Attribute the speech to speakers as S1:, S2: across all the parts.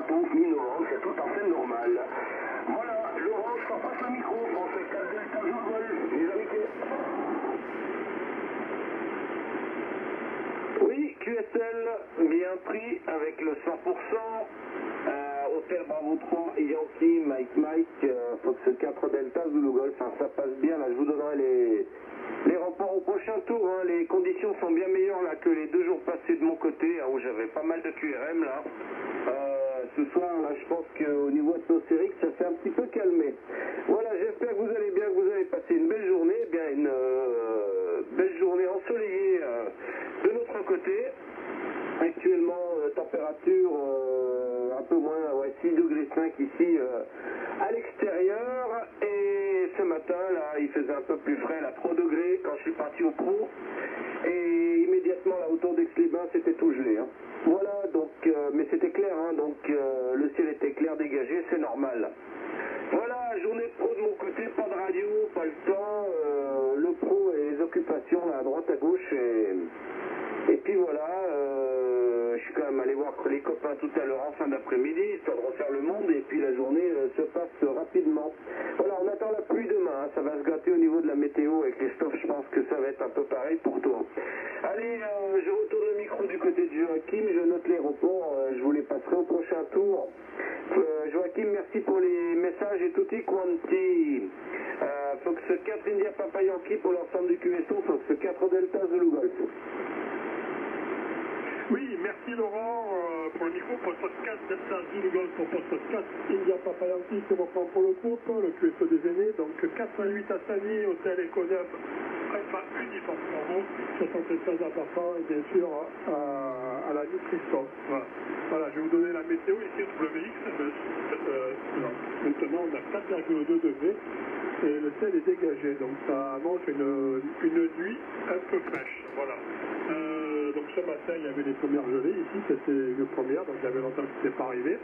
S1: bientôt mi-novembre, c'est tout à fait normal. Voilà, Laurent, je t'en passe le micro pour ce 4 Delta Zulu, les amitiés. Oui, QSL, bien pris avec le 100%. Hôtel Bravo 3, Yankee, Mike, Fox 4 Delta, Zulu Golf, hein, ça passe bien, là je vous donnerai les rapports au prochain tour, hein. Les conditions sont bien meilleures là que les 2 jours passés de mon côté, hein, où j'avais pas mal de QRM là. Ce soir là je pense qu'au niveau atmosphérique ça s'est un petit peu calmé. Voilà, j'espère que vous allez bien, que vous allez passer une belle journée, eh bien une belle journée ensoleillée de notre côté. Actuellement, température un peu moins, ouais, 6 degrés 5 ici à l'extérieur. Et ce matin, là, il faisait un peu plus frais, là, 3 degrés quand je suis parti au pro. Et immédiatement, là, autour d'Aix-les-Bains, c'était tout gelé. Hein. Voilà, donc, mais c'était clair, hein, donc le ciel était clair, dégagé, c'est normal. Voilà, journée pro de mon côté, pas de radio, pas le temps, le pro et les occupations, là, à droite, à gauche, et puis voilà, je suis quand même allé voir les copains tout à l'heure en fin d'après-midi, histoire de refaire le monde, et puis la journée se passe rapidement. Voilà, on attend la pluie demain, hein, ça va se gâter au niveau de la météo, et Christophe, je pense que ça va être un peu pareil pour toi. Allez, je retourne le micro du côté de Joachim, je note les reports, je vous les passerai au prochain tour. Joachim, merci pour les messages et tutti quanti. Fox 4 India Papa Yankee pour l'ensemble du QSO, Fox 4 Delta Zulu Golf.
S2: Oui, merci Laurent pour le micro, pour le podcast Delta Zulu Golf, pour le podcast India Papa Yankee, qui reprend pour le groupe, le QSO des aînés, donc 88 à Sani, hôtel Econef, prépa uniforme pour vous, 73 appartements et bien sûr à la nutrition. Voilà, je vais vous donner la météo ici au WX. Maintenant on a 4,2 degrés et le ciel est dégagé, donc ça annonce une nuit un peu fraîche. Voilà. Donc ce matin il y avait les premières gelées ici, c'était une première, donc il y avait longtemps que ce n'était pas arrivé.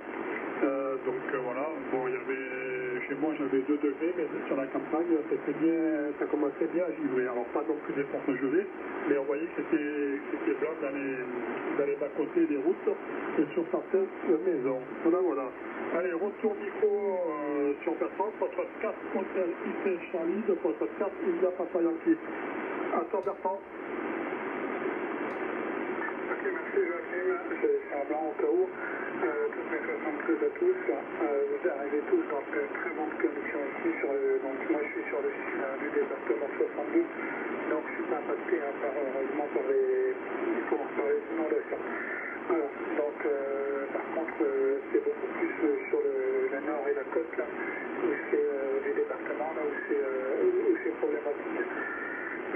S2: Voilà, bon il y avait, chez moi j'avais 2 degrés, mais sur la campagne c'était bien, ça commençait bien à givrer. Alors pas non plus des fortes gelées, mais on voyait que c'était blanc dans les bas-côtés des routes et sur certaines maisons. Voilà. Allez, retour micro sur Bertrand, poste 4 Hôtel IC Charlie, de poste 4 India Papa Yankee. À toi Bertrand.
S3: Ok, merci Joachim, c'est un blanc au cas où. Toutes mes 73 à tous. Vous arrivez tous dans de très bonnes conditions ici. Donc moi je suis sur le site du département 62, donc je suis pas impacté heureusement par les inondations. Voilà, donc par contre c'est beaucoup plus sur le nord et la côte là, où c'est du département, là où c'est problématique.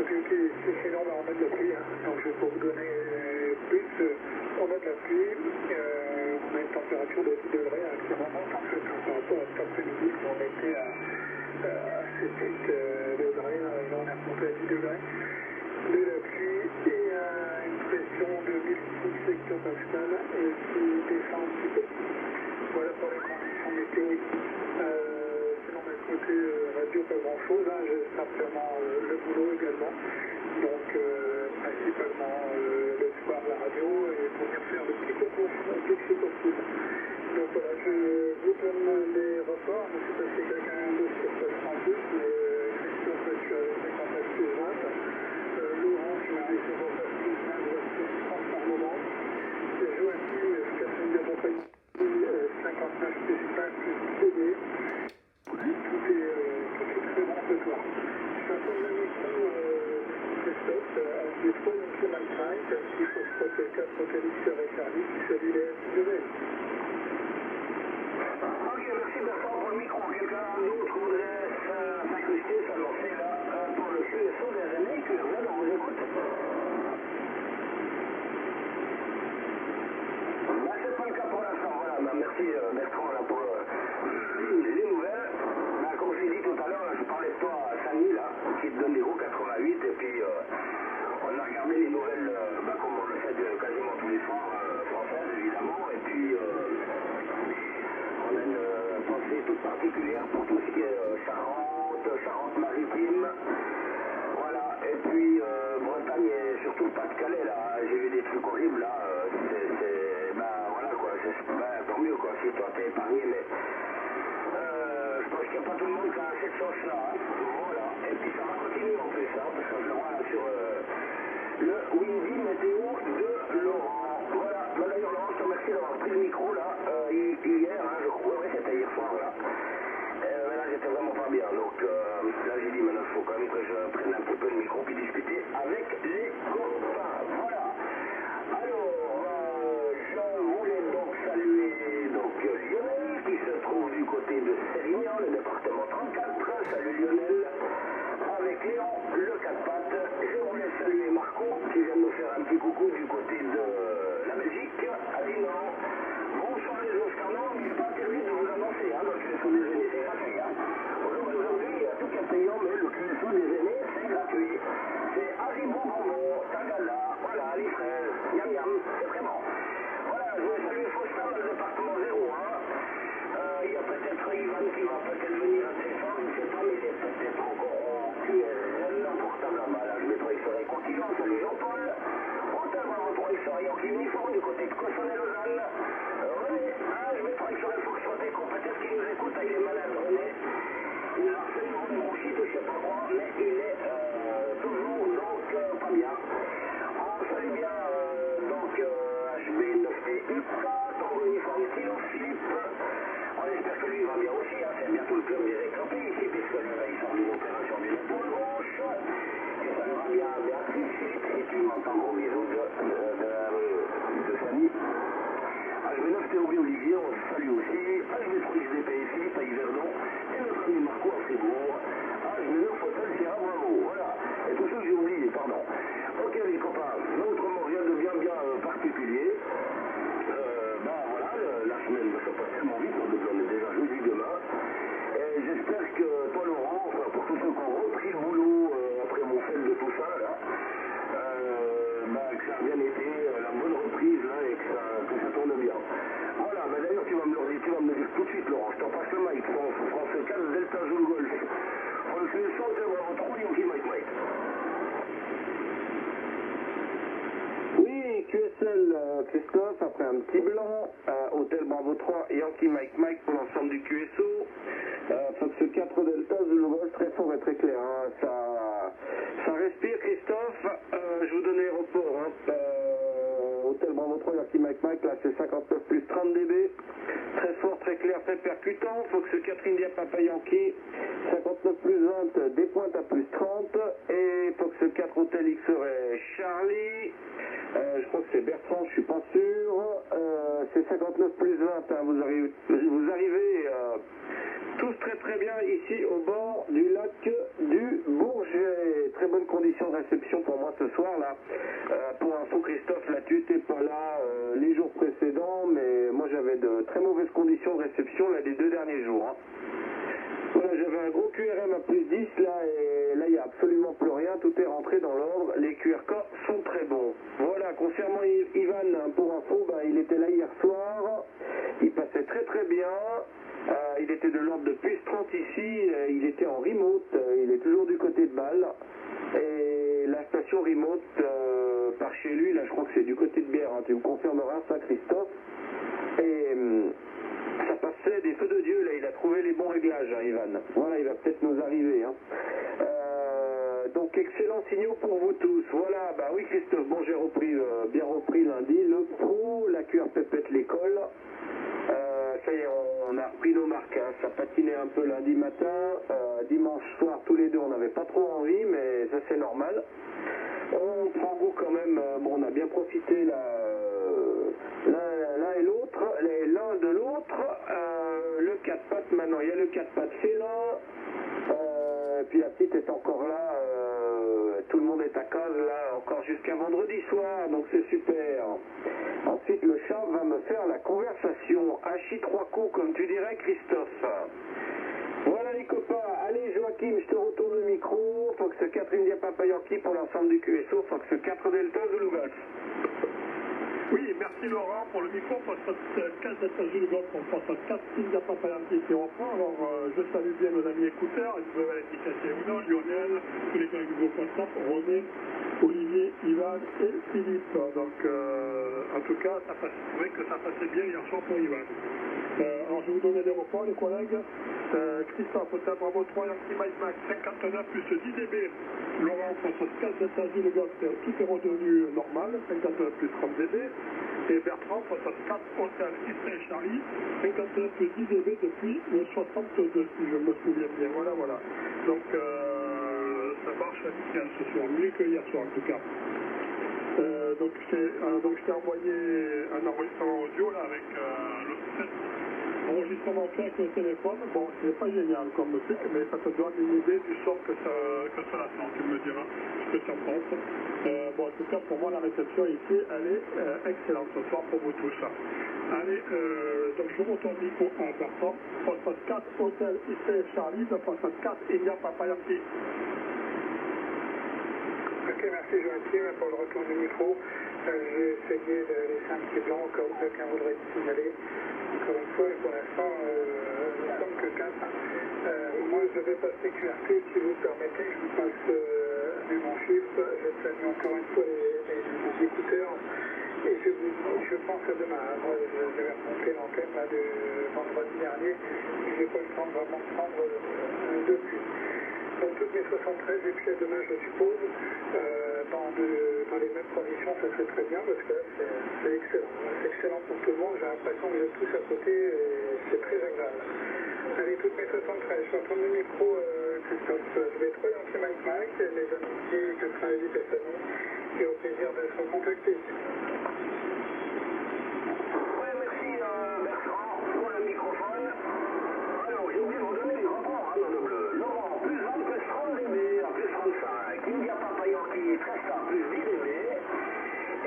S3: Ok, sinon on a de la pluie, hein. Donc je vais pas vous donner plus. On a de la pluie, on a une température de 10 degrés actuellement, en fait, par rapport à cet après-midi, on était à 7 degrés, là on est remonté à 10 degrés. De la pluie et une pression de 1006 hectopascal et qui descend un petit peu. Voilà pour les conditions météo. Sinon, de côté radio, pas grand chose, hein. J'ai simplement le boulot également. Donc, principalement le soir, la radio, et pour venir faire le petit concours dès que c'est possible. Donc voilà, je vous donne les rapports. Je ne sais pas si quelqu'un d'autre sur place en plus, mais Christophe, je suis avec 59 plus 20. Laurent, je m'arrive sur votre plus 20, je suis 30 par moment. Joachim, Catherine de Montpellier, 59 plus 5 plus CD. Tout est très bon ce soir. Je suis un peu le micro Christophe, des fois donc c'est Mike, il faut se protéger 4 Calixeur et Charlie, salut les SW.
S1: Ok, merci Bertrand pour le micro. Quelqu'un d'autre voudrait s'incruster, s'annoncer là pour le QSO des aînés, QRZ, on vous écoute. C'est pas le cas pour l'instant, voilà. Merci Bertrand là, pour les nouvelles. Comme je l'ai dit tout à l'heure, je parlais de toi à Samy là, qui te donne des gros 88, et puis on a regardé les nouvelles comme on le fait quasiment tous les soirs, françaises évidemment, et puis on a une pensée toute particulière pour tout ce qui est Charente-Maritime. Voilà, et puis Bretagne et surtout le Pas-de-Calais là, j'ai vu des trucs horribles là, voilà quoi, tant mieux quoi, si toi t'es épargné, mais je pense qu'il n'y a pas tout le monde qui a cette chance-là. Hein. Voilà, et puis ça va continuer en plus, hein, parce que je le vois là sur le Windy Météo de Laurent. Voilà, bah, d'ailleurs Laurent, je te remercie d'avoir pris le micro là, hier, hein, je crois, oui, c'était hier soir là. Là j'étais vraiment pas bien, donc là j'ai dit maintenant il faut quand même que je prenne un petit peu le micro puis discuter avec les copains. Voilà. Alors, je voulais donc saluer Lionel qui se trouve du côté de Sérignan, le département 34. Salut Lionel. Avec Léon, le 4 pattes. Je voulais saluer Marco qui vient de nous faire un petit coucou du côté de la Belgique, à Dinan. Bonsoir les Oscarnons, il n'est pas interdit de vous annoncer, hein, donc le des aînés c'est gratuit. Hein. Aujourd'hui, il y a tout qui est payant, mais le QSO des aînés c'est gratuit. C'est Haribo Bonbon, Tagala, voilà, les fraises, Yam Yam, c'est vraiment. Voilà, je vais saluer Faustin dans le département 01. Il y a peut-être Ivan qui va peut-être venir à téléphone, je ne sais pas, mais il est peut-être encore en QRL, portable là-bas, là, je mettrai que ça va continuer. Salut Jean-Paul, Hôtel Bravo 3 XR Yankee uniforme du côté de Cossonay-Lausanne. René, je mettrai que ça il faut que ce soit écho, peut-être qu'il nous écoute, il est malade, René. Il a fait une bronchite, je ne sais pas quoi, mais il est toujours donc pas bien. On salue bien donc HB9TX, ton uniforme Kilo Philippe. On espère que lui va bien aussi, hein. C'est bientôt le club des éclampés ici, puisque là il sort d'une opération de l'épaule gauche. Et ça va bien Béatrice Philippe, et tu m'entends gros bisous de Fanny. HB9 Théobi Olivier, on se salue aussi. HB3 XDP Philippe à Yverdon, et notre ami Marco à Fribourg. HB9 Hôtel Sierra Bravo, voilà. Et tous ceux que j'ai oubliés, pardon. Ok les copains, notre moral de bien particulier. Voilà, la semaine va se passer tellement vite, on est déjà jeudi demain. Et j'espère que toi Laurent, enfin pour tous ceux qui ont repris le boulot après mon fait de tout ça, là, que ça a bien été la bonne reprise là, et que ça tourne bien. Voilà, d'ailleurs tu vas me le dire tout de suite Laurent, je t'en passe le mic, France 4 Delta Zulu Golf. On le fait le son, tu vas avoir 3 Yankee Mike Mike. Oui, QSL Christophe, après un petit blanc, Hôtel Bravo 3, Yankee Mike Mike pour l'ensemble du QSO. Fox 4 Delta, Zulu Golf, très fort et très clair. Hein. Ça respire Christophe, je vous donne l'aéroport. Hein. Hôtel Bravo 3, Yankee Mike Mike, là c'est 59 plus 30 dB. Très fort, très clair, très percutant. Fox 4 India Papa Yankee, 59 plus 20, des pointes à plus 30. Et Fox 4 Hôtel X-Ray Charlie. Je crois que c'est Bertrand, je suis pas sûr. C'est 59 plus 20, hein. Vous arrivez tous très bien ici au bord du lac du Bourget. Très bonne condition de réception pour moi ce soir là. Pour info Christophe, là tu n'étais pas là les jours précédents, mais moi j'avais de très mauvaises conditions de réception là les 2 derniers jours. Hein. Voilà, j'avais un gros QRM à plus 10 là, et là il n'y a absolument plus rien, tout est rentré dans l'ordre, les QRK sont très bons. Voilà, concernant Ivan, pour info, il était là hier soir, il passait très bien, il était de l'ordre de plus 30 ici, il était en remote, il est toujours du côté de Bâle, et la station remote par chez lui, là je crois que c'est du côté de Bière, hein, tu me confirmeras ça Christophe, et ça passait des feux de Dieu, là, il a trouvé les bons réglages, hein, Ivan. Voilà, il va peut-être nous arriver. Hein. Donc, excellents signaux pour vous tous. Voilà, oui, Christophe, bon, j'ai bien repris lundi, le pro, la QR pépette l'école. Ça y est, on a repris nos marques, hein. Ça patinait un peu lundi matin. Dimanche soir, tous les deux, on n'avait pas trop envie, mais ça, c'est normal. On prend goût quand même, on a bien profité l'un et l'autre, l'un de l'autre, le 4 pattes maintenant, il y a le 4 pattes félin, puis la petite est encore là, tout le monde est à case là, encore jusqu'à vendredi soir, donc c'est super. Ensuite le chat va me faire la conversation, Hachi 3 coups comme tu dirais Christophe. Voilà les copains, allez Joachim, je te retourne le micro, Fox 4 India Papa Yankee pour l'ensemble du QSO, Fox 4 Delta Zulu Golf.
S2: Oui, merci Laurent pour le micro, Fox 4 Delta Zulu Golf, on passe à 4 India Papa Yankee qui reprend, alors je salue bien nos amis écouteurs, Lionel, tous les gars du groupe WhatsApp, René, Olivier, Ivan et Philippe, donc en tout cas, ça passe, c'est vrai que ça passait bien hier soir pour Ivan. je vais vous donner les reports, les collègues. Christophe, Hotel Bravo 3, Yankee Mike Mac, 59 plus 10 dB. Laurent, 64 Delta Zulu Golf, tout est redevenu normal, 59 plus 30 dB. Et Bertrand, 64 Hotel Israël Charlie, 59 plus 10 dB depuis le 62, si je me souviens bien. Voilà, voilà. Donc, ça marche nickel ce soir, mieux que hier soir en tout cas. Donc je t'ai envoyé un enregistrement audio là avec l'enregistrement fait avec le téléphone. Bon, c'est pas génial comme truc, mais ça te donne une idée du son que cela sent. Tu me diras ce que tu en penses. Bon, en tout cas, pour moi, la réception ici, elle est excellente ce soir pour vous tous. Allez, donc je retourne le micro à Bertrand. 64 Hôtel IC Charlie, 64 India Papa Yankee.
S3: Ok, merci Joachim pour le retour du micro. J'ai essayé de laisser un petit blanc au cas où quelqu'un voudrait le signaler. Encore une fois, et pour l'instant, nous ne sommes que 4. Moi, je vais passer QRT, si vous permettez, je vous passe mon chiffre. Je salue encore une fois les écouteurs. Et je pense à demain. Moi, j'avais remonté l'antenne de vendredi dernier. Je n'ai pas eu le temps de vraiment prendre depuis. Donc toutes mes 73 et puis à demain je suppose dans les mêmes conditions ça serait très bien parce que c'est excellent. C'est excellent pour tout le monde, j'ai l'impression que vous êtes tous à côté et c'est très agréable. Allez, toutes mes 73, je suis en train de micro Christophe, je vais trouver Yankee Mike Mike, les amitiés 88 et famille et au plaisir de se recontacter.
S1: Ouais, merci Bertrand pour le microphone. Alors j'ai oublié de vous donner les rapports dans le bleu. Laurent, plus 20, plus 30 dB, plus 35. India Papa Yankee, 13 à plus 10 dB.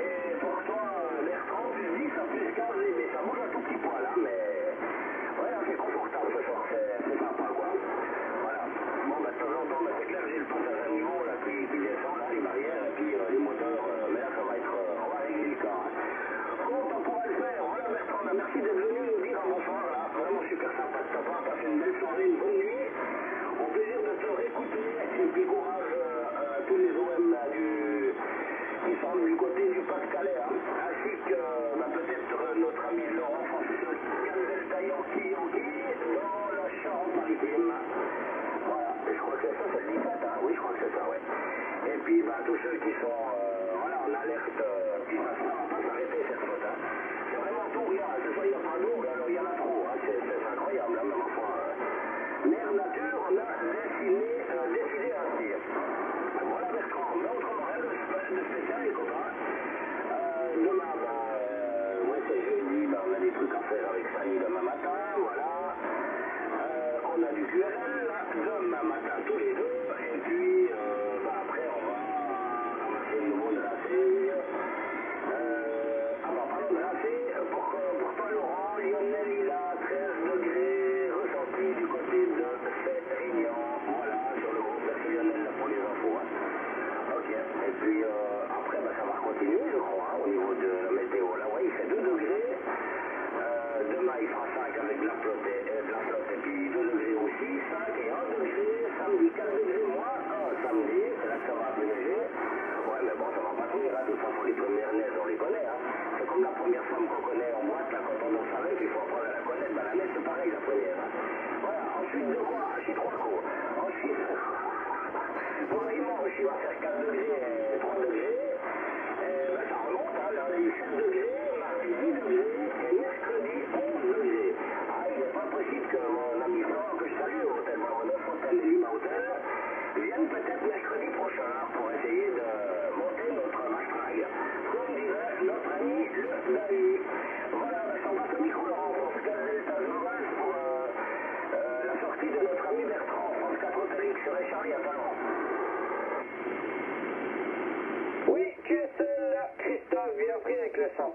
S1: Et pour toi, Bertrand, plus 10 à plus 15 dB. Ça bouge un tout petit poil, là, mais ouais, c'est confortable ce soir, c'est sympa, quoi. Voilà. Bon, bah, de temps en temps, c'est clair, j'ai le passage à niveau, là, qui descend, là, les barrières, et puis les moteurs, mais là, ça va être, on va régler le cas, hein. Bon, on pourra le faire. Voilà, Bertrand, bah, merci d'être venu nous dire un bonsoir, là. Vraiment super sympa de ta part, passez une belle soirée, une bonne nuit. Au plaisir de te réécouter, et puis courage à tous les OM là, qui sont du côté du Pas-de-Calais, hein. Ainsi que bah, peut-être notre ami Laurent François Delta Yankee dans la Charente-Maritime. Voilà, et je crois que c'est ça, c'est le 17, hein. Oui, je crois que c'est ça, ouais. Et puis bah, tous ceux qui sont voilà, en alerte, puis ça ne va pas s'arrêter cette faute, hein. C'est vraiment tout, regarde, ce soir il n'y a pas d'eau, alors il y en a trop, hein. C'est incroyable, hein, même enfin. Mère nature, on a décidé ainsi. Voilà Bertrand, mais autrement rien de spécial les copains. Demain, ouais c'est jeudi, on a des trucs à faire avec Samy demain matin, voilà. On a du QRL là, demain matin tous les deux, et puis après on va ramasser le nouveau de la série. Alors parlons de la série, pour toi Laurent, Lionel il a 13 degrés ressenti du côté de Féthrignan, voilà, sur le groupe Lionel là pour les infos. Hein. Ok, et puis après ça va continuer je crois, hein, au niveau de la météo. Là ouais il fait 2 degrés, demain il fera 5 avec de la flotte et puis 2 degrés aussi, 5 et 1 degré, samedi 4 degrés moins 1 samedi, c'est là que ça va un peu neiger. Ouais mais bon ça va pas tenir, hein. De toute façon les premières neiges on les connaît, hein. C'est comme la première femme qu'on connaît en boîte, là quand on savait qu'il faut apprendre à la connaître, la neige c'est pareil la première. Hein. Voilà, ensuite de quoi? Ensuite 3 coups. Ensuite, pour dimanche il va faire 4 degrés et 3 degrés, et ça remonte, hein, lundi 7 degrés, mardi 10 degrés, et mercredi 11 degrés. Ah, il n'est pas possible que mon ami Florent, que je salue, au Hôtel Bravo 9, Hôtel Lima Hôtel, vienne peut-être mercredi prochain pour essayer de monter notre Mastrag. Comme dirait notre ami le Dahi. Voilà, je t'en passe le micro Laurent pour ce Delta Zulu pour la sortie de notre ami Bertrand, France 4 Hôtel X sur Charlie à Talon. Oui, QSL, Christophe, bien pris avec le 100%,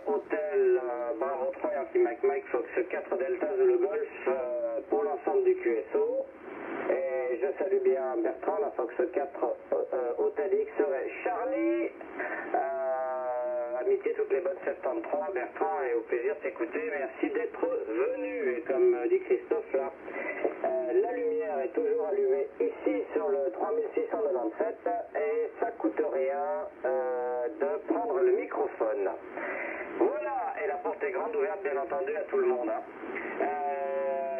S1: Hôtel Bravo 3 Yankee Mike Fox 4 Delta Zulu Golf pour l'ensemble du QSO. Et je salue bien Bertrand, la Fox 4 Hôtel X Charlie. Amitié toutes les bonnes 73, Bertrand, et au plaisir de t'écouter. Merci d'être venu. Et comme dit Christophe là, la lumière est toujours allumée ici sur le 3697 et ça coûte rien de prendre le microphone. Voilà, et la porte est grande ouverte. agréable bien entendu à tout le monde. Hein.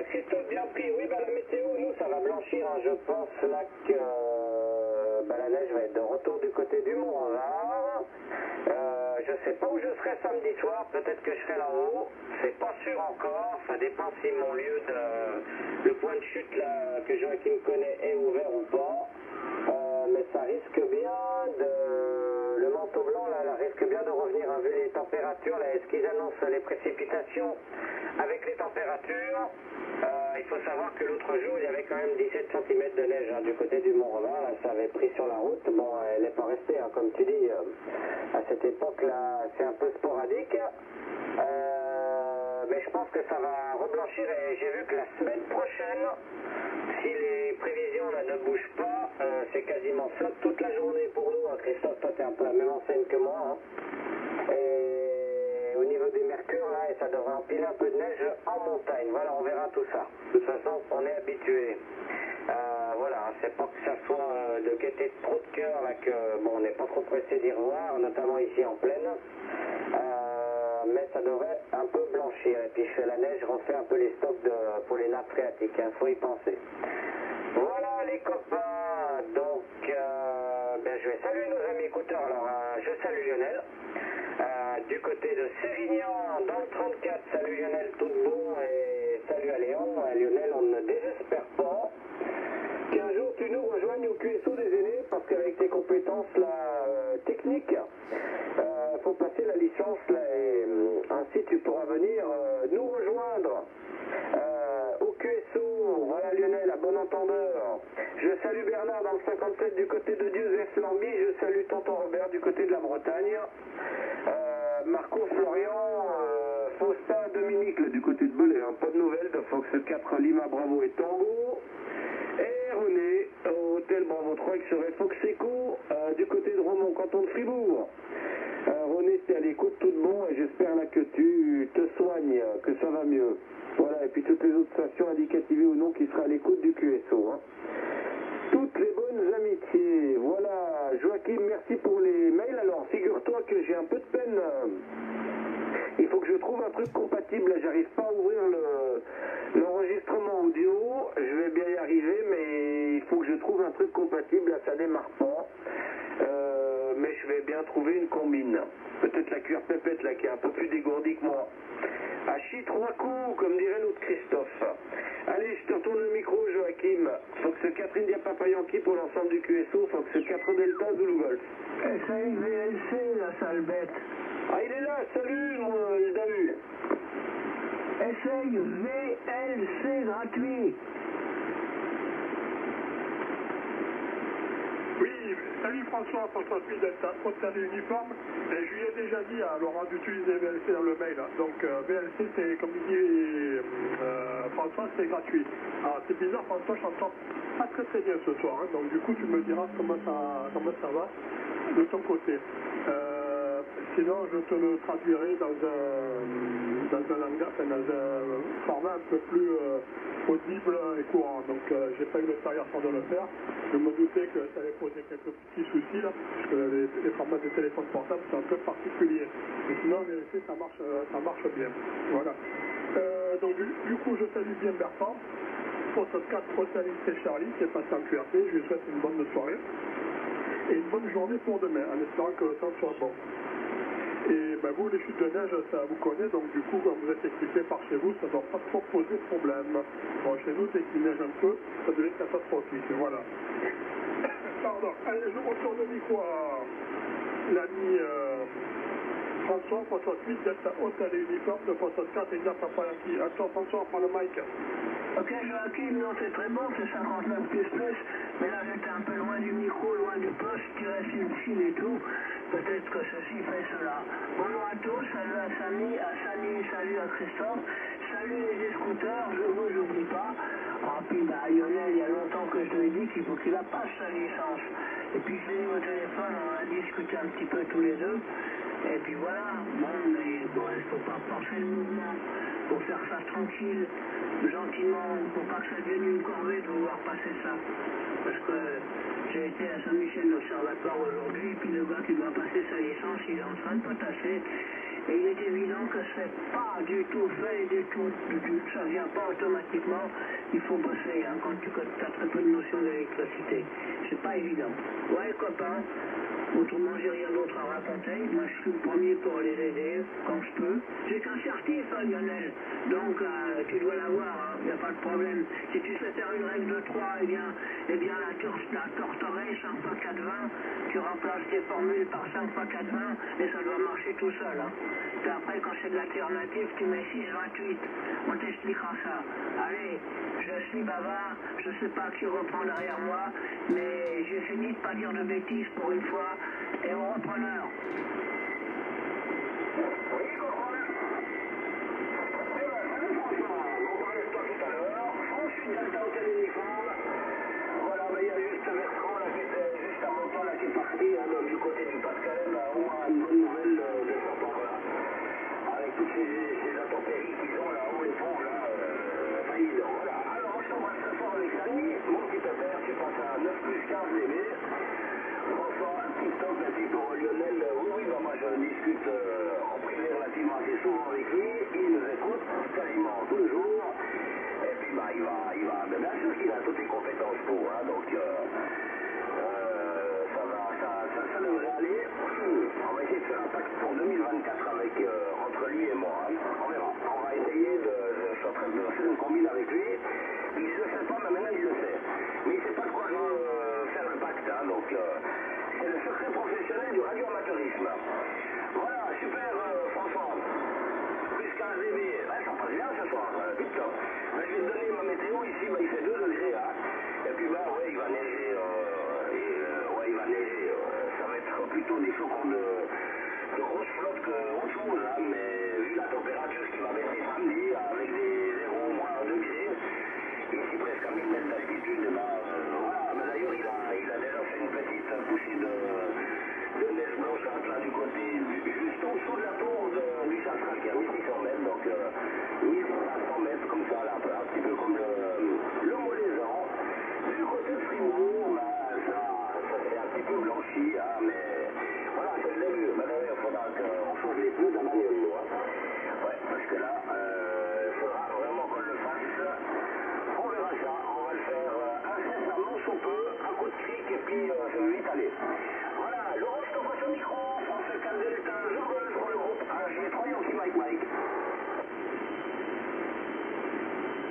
S1: Christophe bien pris, oui bah la météo nous ça va blanchir, hein. Je pense là que la neige va être de retour du côté du Mont-Revard. Je sais pas où je serai samedi soir, peut-être que je serai là-haut, c'est pas sûr encore, ça dépend si mon lieu le point de chute là, que Joachim connaît est ouvert ou pas, mais ça risque bien le manteau blanc là risque bien de revenir, hein, vu les températures, là, est-ce qu'ils annoncent les précipitations avec les températures? Il faut savoir que l'autre jour il y avait quand même 17 cm de neige, hein, du côté du Mont-Revard, là, ça avait pris sur la route, bon elle n'est pas restée, hein, comme tu dis, à cette époque là c'est un peu sporadique, mais je pense que ça va reblanchir et j'ai vu que la semaine prochaine, si les prévisions là ne bougent pas, c'est quasiment ça toute la journée pour nous, hein. Christophe, toi t'es un peu la même enseigne que moi, hein. Et au niveau des mercures là, ça devrait empiler un peu de neige en montagne, voilà, on verra tout ça. De toute façon, on est habitué. Voilà, c'est pas que ça soit de quêter trop de cœur là que bon, on n'est pas trop pressé d'y revoir, notamment ici en plaine. Mais ça devrait un peu blanchir. Et puis je fais la neige, je refais un peu les stocks pour les nappes phréatiques, hein, faut y penser. Voilà les copains, donc je vais saluer nos amis écouteurs. Alors je salue Lionel. Du côté de Sérignan, dans le 34, salut Lionel, tout bon, et salut à Léon. Lionel, on ne désespère pas qu'un jour tu nous rejoignes au QSO des aînés, parce qu'avec tes compétences là, techniques, faut passer la licence là, et ainsi tu pourras venir nous rejoindre au QSO. Voilà Lionel, à bon entendeur. Je salue Bernard dans le 57 du côté de Dieu-Lambie, je salue tonton Robert du côté de la Bretagne. Marco, Florian, Faustin, Dominique là, du côté de Belay, hein, pas de nouvelles de Fox 4, Lima, Bravo et Tango. Et René, au hôtel Bravo 3 qui serait Fox Echo, du côté de Romont, canton de Fribourg. René, t'es à l'écoute, tout de bon, et j'espère là que tu te soignes, que ça va mieux. Voilà, et puis toutes les autres stations indicatives ou non qui sera à l'écoute du QSO. Hein. Toutes les bonnes amitiés. Voilà, Joachim, merci pour les mails. Alors, figure-toi que j'ai un peu de peine. Il faut que je trouve un truc compatible. J'arrive pas à ouvrir l'enregistrement audio. Je vais bien y arriver, mais il faut que je trouve un truc compatible. Là, ça démarre pas. Mais je vais bien trouver une combine. Peut-être la cuir pépette, là, qui est un peu plus dégourdie que moi. Hachi 3 coups, comme dirait notre Christophe. Allez, je te retourne le micro, Joachim. Fox 4 India Papa Yankee pour l'ensemble du QSO, Fox 4 Delta Zulu Golf.
S3: Essaye VLC, la sale bête.
S1: Ah, il est là, salut, le Dahu.
S3: Essaye VLC gratuit.
S2: Oui, salut François, François Suisse Delta, Hôtel Uniforme. Et je lui ai déjà dit à Laurent d'utiliser VLC dans le mail. Hein. Donc VLC, c'est comme il dit François, c'est gratuit. Alors c'est bizarre, François, je t'entends pas très bien ce soir. Hein. Donc du coup, tu me diras comment ça va de ton côté. Sinon, je te le traduirai dans un langage, dans un format un peu plus audible et courant. Donc, j'ai pas eu l'autorisation de le faire. Je me doutais que ça allait poser quelques petits soucis là, parce que les formats de téléphone portable sont un peu particuliers. Mais sinon, en vérité, ça marche bien. Voilà. Donc, du coup, je salue bien Bertrand. Pour ce 4, c'est Charlie, qui est passé en QRT. Je lui souhaite une bonne soirée et une bonne journée pour demain, en espérant que le temps soit bon. Et ben vous, les chutes de neige, ça vous connaît, donc du coup, quand vous êtes équipé par chez vous, ça ne doit pas trop poser de problème. Bon, chez nous, dès qu'il neige un peu, ça devient catastrophique, voilà. Pardon, allez, je retourne le micro à l'ami François, 68, Delta Hôtel et Uniforme, de 64, et Papa Yankee. Attends, François, prends le mic.
S3: Ok, Joachim, non, c'est très bon, c'est 59 plus, mais là j'étais un peu loin du micro, loin du poste, tu restes une file et tout, peut-être que ceci fait cela. Bonjour à tous, salut à Samy, salut à Christophe, salut les escouteurs, je vous oublie pas. Ah, puis bah, Lionel, il y a longtemps que je lui ai dit qu'il faut qu'il passe sa licence. Et puis je l'ai eu au téléphone, on a discuté un petit peu tous les deux. Et puis voilà, bon, mais bon, il ne faut pas forcer le mouvement. Il faut faire ça tranquille, gentiment, pour pas que ça devienne une corvée de vouloir passer ça. Parce que j'ai été à Saint-Michel d'Observatoire aujourd'hui, puis le gars qui doit passer sa licence, il est en train de potasser.
S4: Et il est évident que c'est pas du tout fait, du tout, ça vient pas automatiquement. Il faut bosser hein, quand tu as très peu de notions d'électricité. C'est pas évident. Ouais, copain. Autrement, j'ai rien d'autre à raconter. Moi, je suis le premier pour les aider quand je peux. J'ai qu'un certif, hein, Lionel. Donc, tu dois l'avoir, il n'y a pas de problème. Si tu sais faire une règle de 3, eh bien la tortorée 5 x 4, 20, tu remplaces tes formules par 5 x 4, 20, et ça doit marcher tout seul. Hein. Et après, quand c'est de l'alternative, tu mets 6, 28. On t'expliquera ça. Allez, je suis bavard, je sais pas qui reprend derrière moi, mais j'ai fini de pas dire de bêtises pour une fois, et au repreneur.
S1: Oui, contrôleur. Franchement, on parlait de toi tout à l'heure. Ensuite, Delta Hotel Uniforme. Voilà, mais il y a juste Bertrand là qui était juste à mon temps là qui est parti, hein, donc du côté du Pas-de-Calais, là, on a une bonne nouvelle de sa part là. Avec toutes ces intempéries qu'ils ont là-haut, les pauvres là, faillants. Voilà. Alors, on s'embrasse très fort avec Samy. Mon petit pépère, tu passes à 9 plus 15 bébé. François, un petit top, un petit pour Lionel. Oui, bah moi je discute en privé relativement assez souvent avec lui. Il nous écoute quasiment tous les jours. Et puis bah il va, mais bien sûr qu'il a toutes les compétences pour, hein, donc ça devrait aller. On va essayer de faire un pacte pour 2024 avec, entre lui et moi. Hein. On verra. On va essayer je suis en train de faire une combine avec lui. Il ne le sait pas, mais maintenant il le sait. Mais il ne sait pas de quoi je veux faire le pacte, hein, donc c'est le secret professionnel du radioamateurisme. Voilà, super François. Plus 15 dB, ouais, ça passe bien ce soir, tip top. Mais je vais te donner ma météo ici, bah, il fait 2 degrés là. Et puis bah ouais, il va neiger, ça va être plutôt des flocons de grosses flottes qu'autre chose, hein, mais vu la température qui va baisser samedi avec des 0 moins 1 degré, ici presque à 1000 mètres d'altitude, voilà, mais d'ailleurs il a déjà fait une petite poussée de neige blanchâtre là du côté, juste en dessous de la tour du Chastral qui a 1600 mètres, donc 1500 mètres comme ça, là, un petit peu comme le Molaison. Du côté de Fribourg, ça s'est un petit peu blanchi, hein, mais voilà, c'est le début. D'ailleurs, il faudra qu'on change les pneus de la bagnole, hein. Ouais, parce que là, il faudra vraiment qu'on le fasse. On verra ça, on va le faire incessamment sous peu, un coup de cric et puis je vais vite aller. Voilà, l'horoscope à ce micro, France 4 Delta, je vole pour le groupe AG3 Yankee Mike Mike.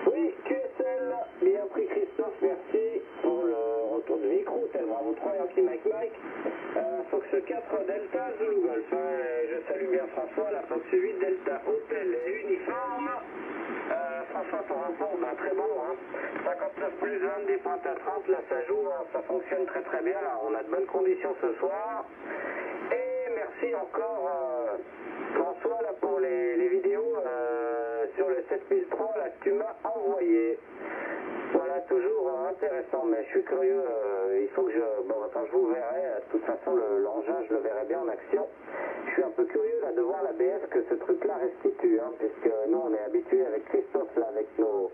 S1: Oui, QSL, bien pris Christophe, merci pour le retour de micro, tel Bravo 3 Yankee Mike Mike. Fox 4 Delta Zulu Golf, je salue bien François, la Fox 8 Delta Hotel et Uniforme. François, ton rapport, ben, très bon, hein. 59 plus 20, des pointes à 30, là ça joue, hein, ça fonctionne très très bien, là. On a de bonnes conditions ce soir. Et merci encore François là, pour les vidéos sur le 7003 là, que tu m'as envoyé. Voilà, toujours intéressant, mais je suis curieux, il faut que quand je vous verrai, de toute façon l'engin je le verrai bien en action. Je suis un peu curieux là de voir la BF que ce truc là restitue, hein, puisque nous on est habitués avec Christophe là, avec nos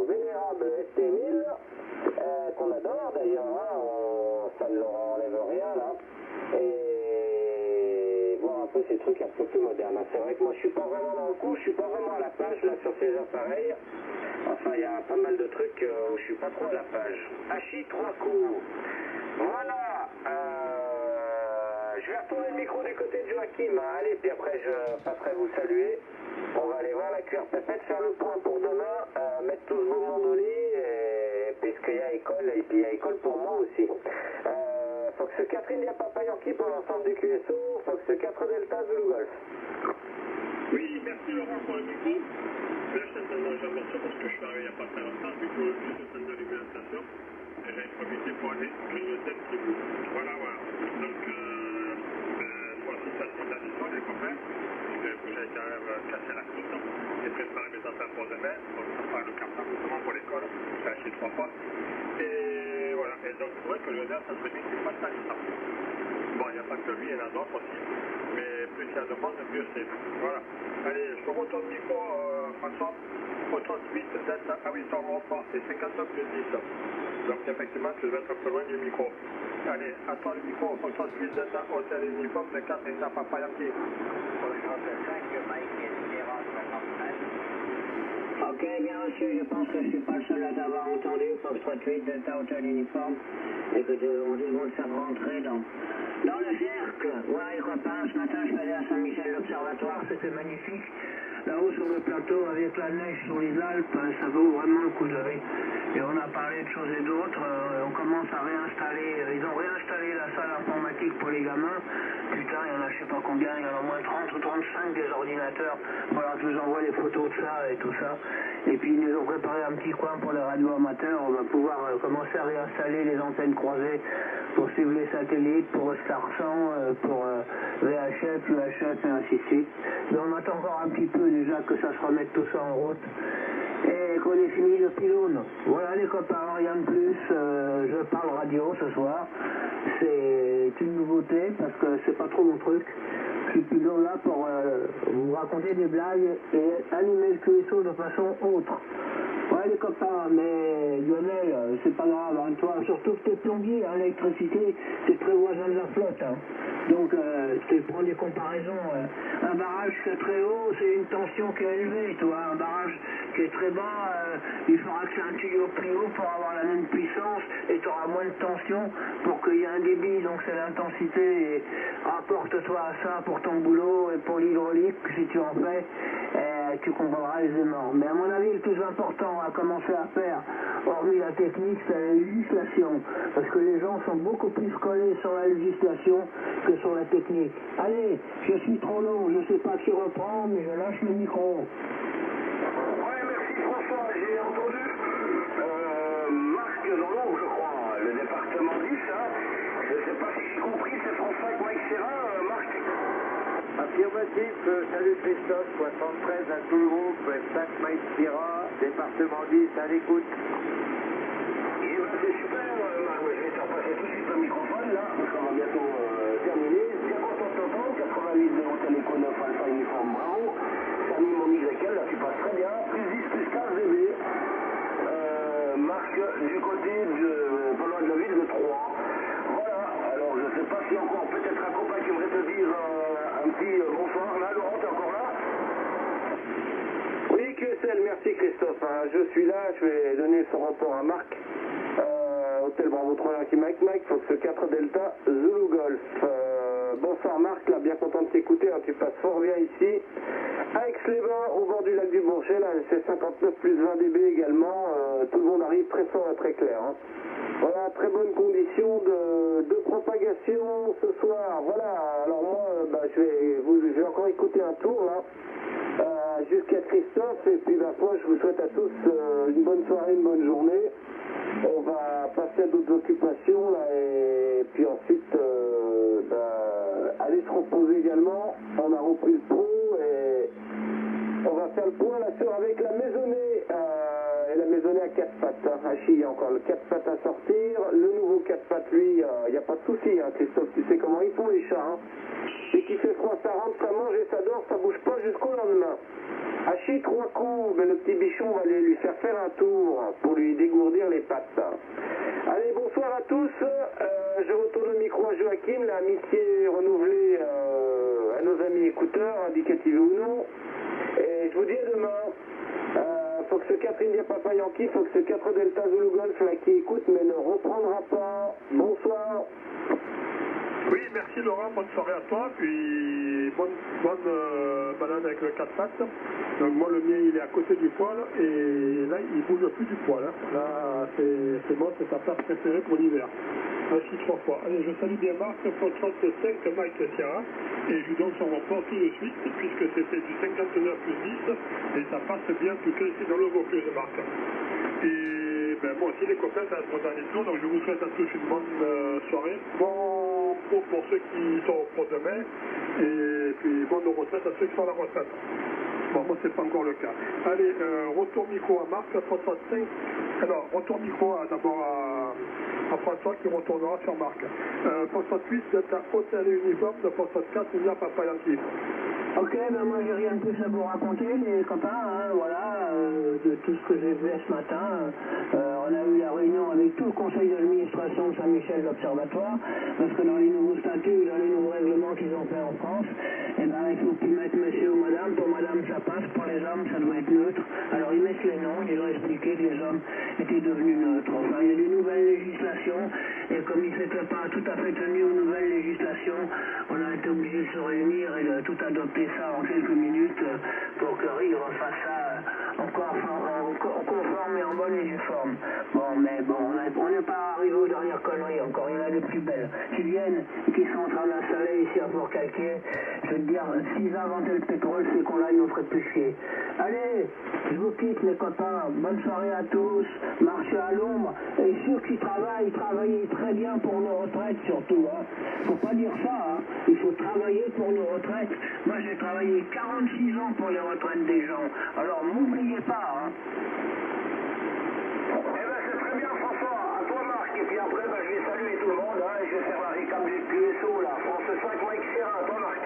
S1: vénérables ST1000, qu'on adore d'ailleurs, hein, ça ne leur enlève rien là, et voir un peu ces trucs un peu plus modernes. C'est vrai que moi je suis pas vraiment dans le coup, je suis pas vraiment à la page là sur ces appareils. Enfin, il y a pas mal de trucs où je suis pas trop à la page. Hachi, 3 coups. Voilà. Je vais retourner le micro du côté de Joachim. Allez, puis après je passerai vous saluer. On va aller voir la cuir pépette, faire le point pour demain, mettre tout ce beau monde au lit, puisqu'il y a école, et puis il y a école pour moi aussi. Fox 4 India Papa Yankee pour l'ensemble du QSO, Fox 4 Delta Zulu Golf.
S2: Oui, merci Laurent pour le micro. Là, je suis en train de manger un morceau parce que je suis arrivé il n'y a pas très longtemps, du coup, je suis en train d'allumer la station. Et j'ai profité pour aller grignoter un petit bout. Voilà. Donc, voici ça, c'est la mission des copains. J'ai quand même cassé la croûte. J'ai préparé mes affaires pour demain. Donc, ça fera le carton justement pour l'école. J'ai acheté 3 fois. Et voilà. Et donc, c'est vrai que le verre, ça se dit, c'est pas ça que ça. Bon, il n'y a pas que lui, il y en a d'autres aussi. Mais plus il y a de monde, mieux c'est. Voilà. Allez, je te retourne le micro, François. Au 38, Delta. Ah oui, ton rapport, c'est 59 plus 10. Donc, effectivement, tu devais être un peu loin du micro. Allez, à toi le micro, Foxtrot 8, Delta Hotel Uniforme de 4 India Papa Yankee.
S4: Ok, bien reçu, je pense que je suis pas le seul à t'avoir entendu, Foxtrot 8, Delta Hotel Uniforme, et que on dit bon de faire rentrer dans le cercle. Voilà les copains, ce matin je suis allé à Saint-Michel l'Observatoire, c'était magnifique. Là-haut sur le plateau, avec la neige sur les Alpes, ça vaut vraiment le coup d'œil. Et on a parlé de choses et d'autres, on commence à réinstaller, ils ont réinstallé la salle informatique pour les gamins. Putain, il y en a je sais pas combien, il y en a au moins 30 ou 35 des ordinateurs. Voilà que je vous envoie les photos de ça et tout ça. Et puis ils nous ont préparé un petit coin pour les radios amateurs, on va pouvoir commencer à réinstaller les antennes croisées pour suivre les satellites, pour Star 100, pour VHF, UHF et ainsi de suite. Mais on attend encore un petit peu déjà que ça se remette tout ça en route. Et qu'on ait fini le pylône. Voilà les copains, rien de plus. Je parle radio ce soir. C'est une nouveauté parce que c'est pas trop mon truc. Je suis plutôt là pour vous raconter des blagues et animer le QSO de façon autre. Ouais les copains, mais Lionel, c'est pas grave, hein, toi, surtout que t'es plombier, hein, l'électricité, t'es très voisin de la flotte, hein. Donc tu prends des comparaisons. Un barrage qui est très haut, c'est une tension qui est élevée, tu vois. Un barrage qui est très bas, il faudra que c'est un tuyau plus haut pour avoir la même puissance et tu auras moins de tension pour qu'il y ait un débit, donc c'est l'intensité. Et rapporte-toi à ça pour ton boulot et pour l'hydraulique, si tu en fais, tu comprendras aisément. Mais à mon avis, le plus important à commencer à faire, hormis la technique, c'est la législation. Parce que les gens sont beaucoup plus collés sur la législation que sur la technique. Allez, je suis trop long, je ne sais pas qui reprend, mais je lâche le micro.
S1: Ouais, merci François, j'ai entendu Marc Zolon, je crois, le département 10, hein. Je ne sais pas si j'ai compris, c'est François avec Mike Serra, Marc.
S5: Affirmatif, salut Christophe, 73 à tout le groupe, 5 Mike Sierra, département 10, à l'écoute.
S1: Et ben c'est super, Marc, je vais te repasser tout de suite le microphone là, parce qu'on va bientôt terminer. Bien content de t'entendre, 88 de Hôtel Eco 9 Alpha Uniforme, bravo. Samy mon YL, là tu passes très bien, plus 10, plus 15 dB. Marc, du côté de, pas loin de la ville de Troyes. Voilà, alors je sais pas si encore peut-être un copain qui aimerait te dire un petit bonsoir. Là, Laurent, t'es encore là? Oui, QSL, merci Christophe. Je suis là, je vais donner son rapport à Marc. Hôtel Bravo 3 Yankee Mike, Fox 4 Delta, Zulu Golf. Bonsoir Marc, là, bien content de t'écouter, hein, tu passes fort bien ici. À Aix-les-Bains, au bord du lac du Bourget, là, c'est 59 plus 20 dB également. Tout le monde arrive très fort et très clair. Hein. Voilà, très bonne condition de propagation ce soir. Voilà, alors moi, je vais encore écouter un tour là. Jusqu'à Christophe, et puis moi je vous souhaite à tous une bonne soirée, une bonne journée. On va passer à d'autres occupations là, et puis ensuite aller se reposer également. On a repris le pro et on va faire le point là sur avec la maisonnée. Et la maisonnée à 4 pattes. Hein. Il y a encore le 4 pattes à sortir. Le nouveau 4 pattes, lui, il n'y a pas de souci, hein, Christophe. Tu sais comment ils font les chats. Hein. Dès qu'il fait froid, ça rentre, ça mange et ça dort, ça bouge pas jusqu'au lendemain. Hachi 3 coups, mais le petit bichon va aller lui faire un tour pour lui dégourdir les pattes. Allez, bonsoir à tous. Je retourne le micro à Joachim, l'amitié renouvelée à nos amis écouteurs, indicative ou non. Et je vous dis à demain. Fox 4 India Papa Yankee, Fox 4 Delta Zulu Golf, là qui écoute mais ne reprendra pas. Bonsoir.
S2: Oui, merci Laurent, bonne soirée à toi, puis bonne balade avec le 4 pattes. Donc moi le mien il est à côté du poêle et là il bouge plus du poêle. Hein. Là c'est bon, c'est ta place préférée pour l'hiver. Ainsi 3 fois. Allez, je salue bien Marc, Foxtrot 5 Mike Sierra, et je lui donne son rapport tout de suite, puisque c'était du 59 plus 10, et ça passe bien plutôt ici dans le Vaucluse, Marc. Et ben moi aussi les copains, ça va être mon dernier tour, donc je vous souhaite à tous une bonne soirée, bon pro pour ceux qui sont au pro demain, et puis bonne retraite à ceux qui sont à la retraite. Bon, moi c'est pas encore le cas. Allez, retour micro à Marc, 65. Alors, retour micro d'abord à François qui retournera sur Marc. 68, Delta Hôtel Uniforme, de 64, India Papa Yankee.
S4: Ok, ben moi j'ai rien de plus à vous raconter les copains, hein, voilà, de tout ce que j'ai fait ce matin. on a eu la réunion avec tout le conseil d'administration de Saint-Michel l'Observatoire, parce que dans les nouveaux statuts, dans les nouveaux règlements qu'ils ont fait en France, eh ben, il faut plus mettre monsieur ou madame. Pour madame, ça passe, pour les hommes, ça doit être neutre. Alors ils mettent les noms, ils ont expliqué que les hommes étaient devenus neutres. Enfin, il y a des nouvelles législations, et comme ils n'étaient pas tout à fait tenus aux nouvelles législations, on a été obligé de se réunir et de tout adopter ça en quelques minutes pour que Rig refasse ça encore conforme et en bonne et due forme. Bon, mais bon, on n'est pas arrivé aux dernières conneries encore, il y en a des plus belles qui viennent et qui sont en train d'installer ici à Port-Calquier. Je veux te dire, s'ils inventaient le pétrole, ces cons-là, ils nous feraient plus chier. Allez, je vous quitte les copains, bonne soirée à tous, marchez à l'ombre, et ceux qui travaillez très bien pour nos retraites surtout, hein. Faut pas dire ça, hein. Il faut travailler pour nos retraites. Moi j'ai travaillé 46 ans pour les retraites des gens, alors m'oubliez pas, hein. Eh ben c'est très bien François, à toi Marc, et puis après ben, je vais saluer tout le monde, hein, et je vais faire la récap du QSO là, France 5, Mike Serra, à toi Marc.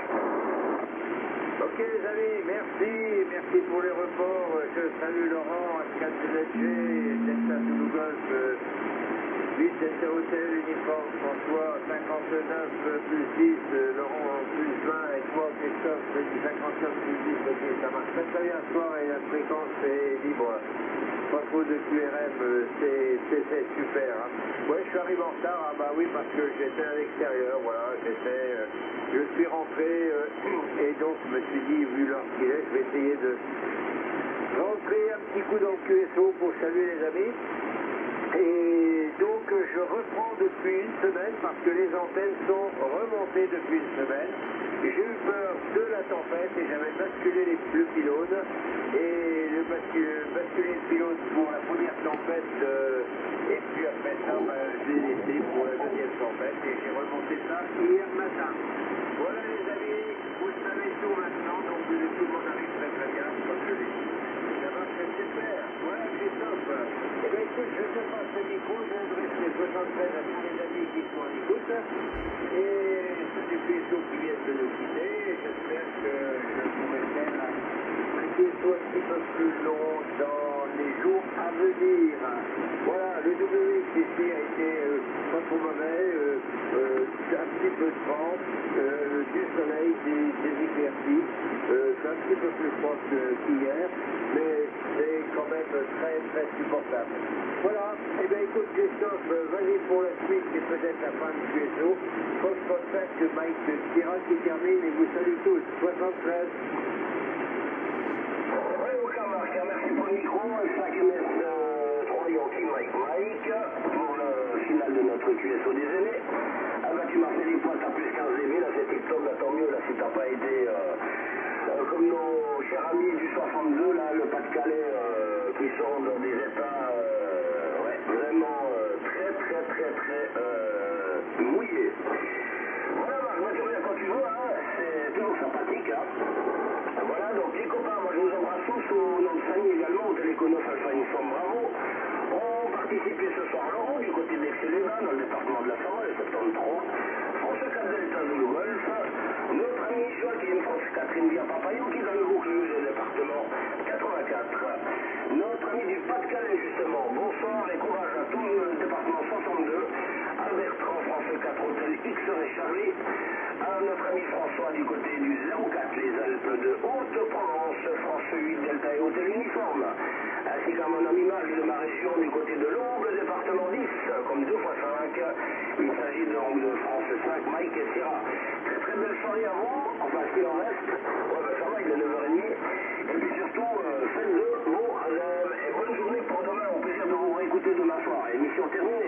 S5: Ok les amis, merci pour les reports. Je salue Laurent, Ascal TZG, Delta Zulu Golf, 8 Delta Hotel, Uniforme, François, 59 plus 10, Laurent plus 20, et toi Christophe, du 59 plus 10, ok, ça marche très bien ce soir et la fréquence est libre. Pas trop de QRM, c'est super. Hein. Ouais, je suis arrivé en retard, ah bah oui, parce que j'étais à l'extérieur, voilà, je suis rentré et donc je me suis dit, vu l'heure qu'il est, je vais essayer de rentrer un petit coup dans le QSO pour saluer les amis. Et donc je reprends depuis une semaine parce que les antennes sont remontées depuis une semaine. J'ai eu peur de la tempête et j'avais basculé le pylône et basculer le pylône pour la première tempête et puis après ça je l'ai laissé pour la deuxième tempête et j'ai remonté ça hier matin. Voilà les amis, vous savez tout maintenant, donc tout le monde arrive très très bien comme je l'ai dit. Ça va, c'est super. Voilà Christophe. Eh bien écoute, je te passe le micro, je adresse les 73 à tous les amis qui sont à l'écoute. Et c'est des PSO qui viennent de nous quitter. J'espère que je pourrai faire un PSO un petit peu plus long dans les jours à venir. Voilà, le WXC a été pas trop mauvais, un petit peu de vent, du soleil, des éclaircies. C'est un petit peu plus froid qu'hier, mais c'est quand même très très supportable. Voilà, et bien écoute Christophe, vas-y pour la suite et peut-être la fin du QSO. Fox 5 que Mike Sierra qui termine et vous salue tous. 73.
S4: Oui, aucun Marc, merci pour le micro, 5MS 3 Yankee Mike pour le final de notre QSO des aînés. Ah bah tu m'as fait des points à plus 15 dB, là c'est TikTok, là tant mieux, là si t'as pas été comme nos chers amis du 62, là, le Pas-de-Calais, qui sont dans des états vraiment très mouillés. Voilà Marc, moi tu reviens quand tu veux, hein, c'est toujours sympathique. Hein. Voilà, donc les copains, moi je vous embrasse tous au nom de famille également, au Téléconos Alpha Uniforme Bravo. On participait ce soir Laurent du côté d'Aix-les-Bains, dans le département de la Somme, le 73. François 4 Delta Zulu Golf. Notre ami Joachim, France Catherine Via Papayo, qui est dans le Vaucluse, le département 84. Notre ami du Pas-de-Calais, justement, bonsoir et courage à tout le département 62. Bertrand, France 4 Hôtel X-Ray Charlie. À notre ami François du côté du 04, les Alpes de Haute-Provence, France 8 Delta et Hôtel Uniforme. Ainsi qu'à mon ami Marc de ma région du côté de l'Aube, le département 10, comme 2 x 5. Il s'agit donc de France 5, Mike et Sierra. Très belle soirée à vous, enfin ce qu'il en reste. Ouais, ben ça va, il est 9h30. Et puis surtout, faites de vos rêves. Et bonne journée pour demain, au plaisir de vous réécouter demain soir. Émission terminée.